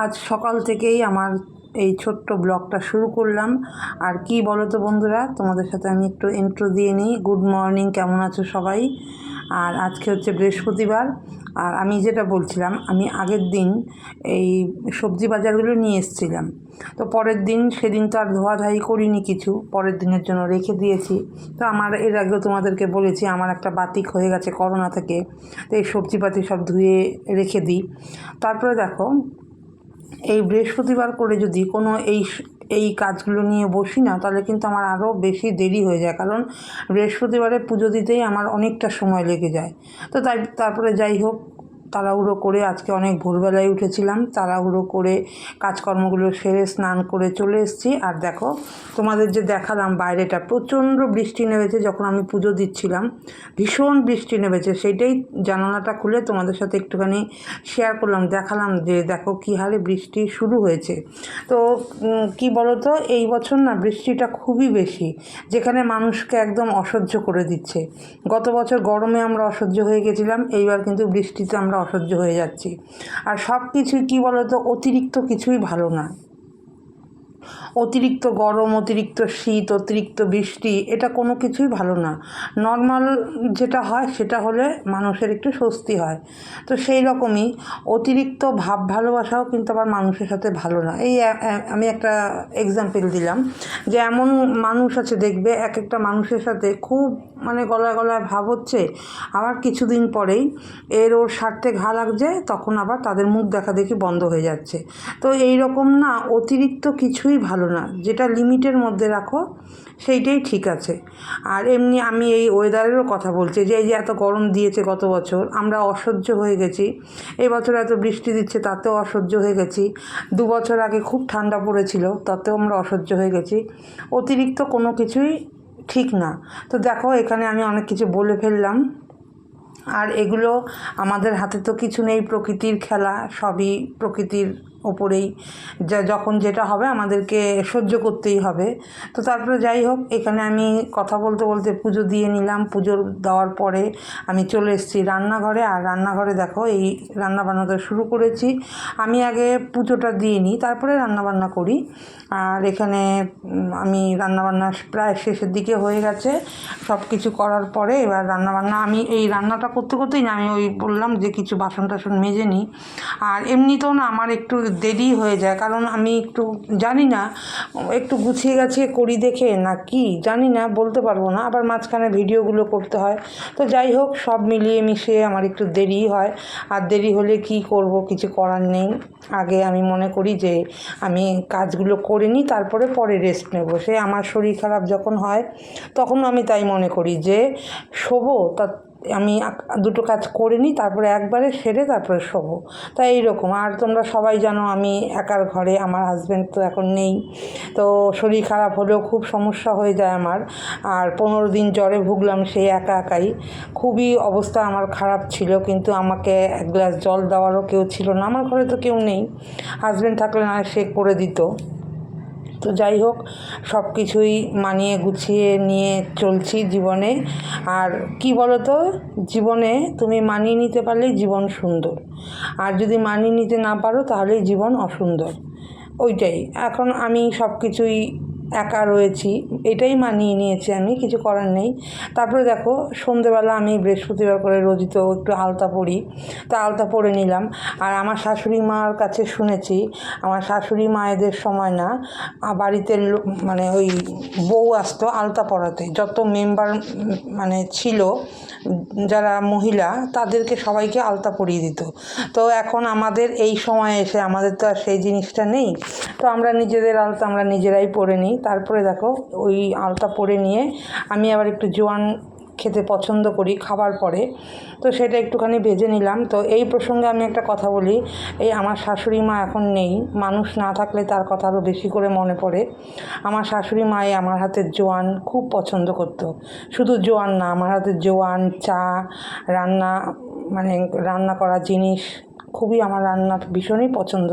আজ সকাল থেকেই আমার এই ছোট্ট ব্লগটা শুরু করলাম। আর কি বলো তো বন্ধুরা, তোমাদের সাথে আমি একটু ইন্ট্রো দিয়ে নিই। গুড মর্নিং, কেমন আছো সবাই? আর আজকে হচ্ছে বৃহস্পতিবার। আর আমি যেটা বলছিলাম, আমি আগের দিন এই সবজি বাজারগুলো নিয়ে এসেছিলাম। তো পরের দিন, সেদিন তো আর ধোয়াধাই করিনি কিছু, পরের দিনের জন্য রেখে দিয়েছি। তো আমার এর আগেও তোমাদেরকে বলেছি, আমার একটা বাতিক হয়ে গেছে করোনা থেকে। তো এই সবজিপাতি সব ধুয়ে রেখে দিই। তারপরে দেখো, এই বৃহস্পতিবার করে যদি কোনো এই কাজগুলো নিয়ে বসি না, তাহলে কিন্তু আমার আরও বেশি দেরি হয়ে যায়। কারণ বৃহস্পতিবারে পুজো দিতেই আমার অনেকটা সময় লেগে যায়। তো তারপরে যাই হোক, তাড়াহুড়ো করে আজকে অনেক ভোরবেলায় উঠেছিলাম, তাড়াহুড়ো করে কাজকর্মগুলো সেরে স্নান করে চলে এসেছি। আর দেখো, তোমাদের যে দেখালাম বাইরেটা প্রচণ্ড বৃষ্টি নেমেছে, যখন আমি পুজো দিচ্ছিলাম ভীষণ বৃষ্টি নেমেছে। সেইটাই জানালাটা খুলে তোমাদের সাথে একটুখানি শেয়ার করলাম, দেখালাম যে দেখো কী হারে বৃষ্টি শুরু হয়েছে। তো কি বলো তো, এই বছর না বৃষ্টিটা খুবই বেশি, যেখানে মানুষকে একদম অসহ্য করে দিচ্ছে। গত বছর গরমে আমরা অসহ্য হয়ে গেছিলাম, এইবার কিন্তু বৃষ্টিতে আমরা অসহ্য হয়ে যাচ্ছি। আর সব কিছুই কী বলো তো, অতিরিক্ত কিছুই ভালো না। অতিরিক্ত গরম, অতিরিক্ত শীত, অতিরিক্ত বৃষ্টি, এটা কোনো কিছুই ভালো না। নর্মাল যেটা হয় সেটা হলে মানুষের একটু স্বস্তি হয়। তো সেই রকমই অতিরিক্ত ভাব ভালোবাসাও কিন্তু আবার মানুষের সাথে ভালো না। এই আমি একটা এক্সাম্পল দিলাম, যে এমন মানুষ আছে দেখবে, এক একটা মানুষের সাথে খুব গলায় গলায় ভাব হচ্ছে, আবার কিছুদিন পরেই ওর স্বার্থে ঘা লাগছে, তখন আবার তাদের মুখ দেখা দেখি বন্ধ হয়ে যাচ্ছে। তো এই রকম না, অতিরিক্ত কিছুই ভালো না। যেটা লিমিটের মধ্যে রাখো সেইটাই ঠিক আছে। আর এমনি আমি এই ওয়েদারেরও কথা বলছি, যে এই যে এত গরম দিয়েছে গত বছর, আমরা অসহ্য হয়ে গেছি। এই বছর এত বৃষ্টি দিচ্ছে, তাতেও অসহ্য হয়ে গেছি। 2 বছর আগে খুব ঠান্ডা পড়েছিল, তাতেও আমরা অসহ্য হয়ে গেছি। অতিরিক্ত কোনো কিছুই ঠিক না। তো দেখো, এখানে আমি অনেক কিছু বলে ফেললাম। আর এগুলো আমাদের হাতে তো কিছু নেই, প্রকৃতির খেলা, সবই প্রকৃতির ওপরেই। যখন যেটা হবে আমাদেরকে সহ্য করতেই হবে। তো তারপরে যাই হোক, এখানে আমি কথা বলতে বলতে পুজো দিয়ে নিলাম। পুজো দেওয়ার পরে আমি চলে এসেছি রান্নাঘরে। আর রান্নাঘরে দেখো, এই রান্নাবান্নাটা শুরু করেছি। আমি আগে পুজোটা দিয়ে নিই, তারপরে রান্নাবান্না করি। আর এখানে আমি রান্নাবান্না প্রায় শেষের দিকে হয়ে গেছে। সব কিছু করার পরে এবার রান্নাবান্না, আমি এই রান্নাটা করতে করতেই না, আমি ওই বললাম যে কিছু বাসন টাসন মেজে নিই। আর এমনিতেও না আমার একটু দেরি হয়ে যায়, কারণ আমি একটু জানি না, একটু গুছিয়ে গাছিয়ে করি দেখে না কি জানি না, বলতে পারবো না। আবার মাঝখানে ভিডিওগুলো করতে হয়। তো যাই হোক, সব মিলিয়ে মিশিয়ে আমার একটু দেরি হয়। আর দেরি হলে কি করব, কিছু করার নেই। আগে আমি মনে করি যে আমি কাজগুলো করে নিই, তারপরে পরে রেস্ট নেব। সে আমার শরীর খারাপ যখন হয়, তখন আমি তাই মনে করি যে শোবো, তা আমি দুটো কাজ করে নিই, তারপরে একবারে সেরে তারপরে শোবো। তাই এইরকম। আর তোমরা সবাই জানো আমি একার ঘরে, আমার হাজব্যান্ড তো এখন নেই। তো শরীর খারাপ হলেও খুব সমস্যা হয়ে যায় আমার। আর 15 দিন জ্বরে ভুগলাম, সেই একা একাই। খুবই অবস্থা আমার খারাপ ছিল, কিন্তু আমাকে এক গ্লাস জল দেওয়ারও কেউ ছিল না। আমার ঘরে তো কেউ নেই, হাজব্যান্ড থাকলে না সে করে দিত। তো যাই হোক, সব কিছুই মানিয়ে গুছিয়ে নিয়ে চলছি জীবনে। আর কি বলো তো, জীবনে তুমি মানিয়ে নিতে পারলেই জীবন সুন্দর, আর যদি মানিয়ে নিতে না পারো তাহলেই জীবন অসুন্দর। ওইটাই, এখন আমি সব কিছুই একা রয়েছি, এটাই মানিয়ে নিয়েছি আমি, কিছু করার নেই। তারপরে দেখো, সন্ধেবেলা আমি বৃহস্পতিবার করে রোজ তো একটু আলতা পরি, তা আলতা পরে নিলাম। আর আমার শাশুড়ি মার কাছে শুনেছি, আমার শাশুড়ি মায়েদের সময় না বাড়িতে ওই বউ আসতো আলতা পরাতে, যত মেম্বার ছিল, যারা মহিলা, তাদেরকে সবাইকে আলতা পরিয়ে দিত। তো এখন আমাদের এই সময়ে এসে আমাদের তো আর সেই জিনিসটা নেই। তো আমরা নিজেদের আলতা আমরা নিজেরাই পরে নিই। তারপরে দেখো, ওই আলতা পরে নিয়ে আমি আবার একটু জোয়ান খেতে পছন্দ করি খাবার পরে, তো সেটা একটুখানি ভেজে নিলাম। তো এই প্রসঙ্গে আমি একটা কথা বলি, এই আমার শাশুড়ি মা এখন নেই, মানুষ না থাকলে তার কথা আরও বেশি করে মনে পড়ে। আমার শাশুড়ি মায়ে আমার হাতের জোয়ান খুব পছন্দ করতো। শুধু জোয়ান না, আমার হাতের জোয়ান, চা, রান্না, রান্না করা জিনিস, খুবই আমার রান্না ভীষণই পছন্দ।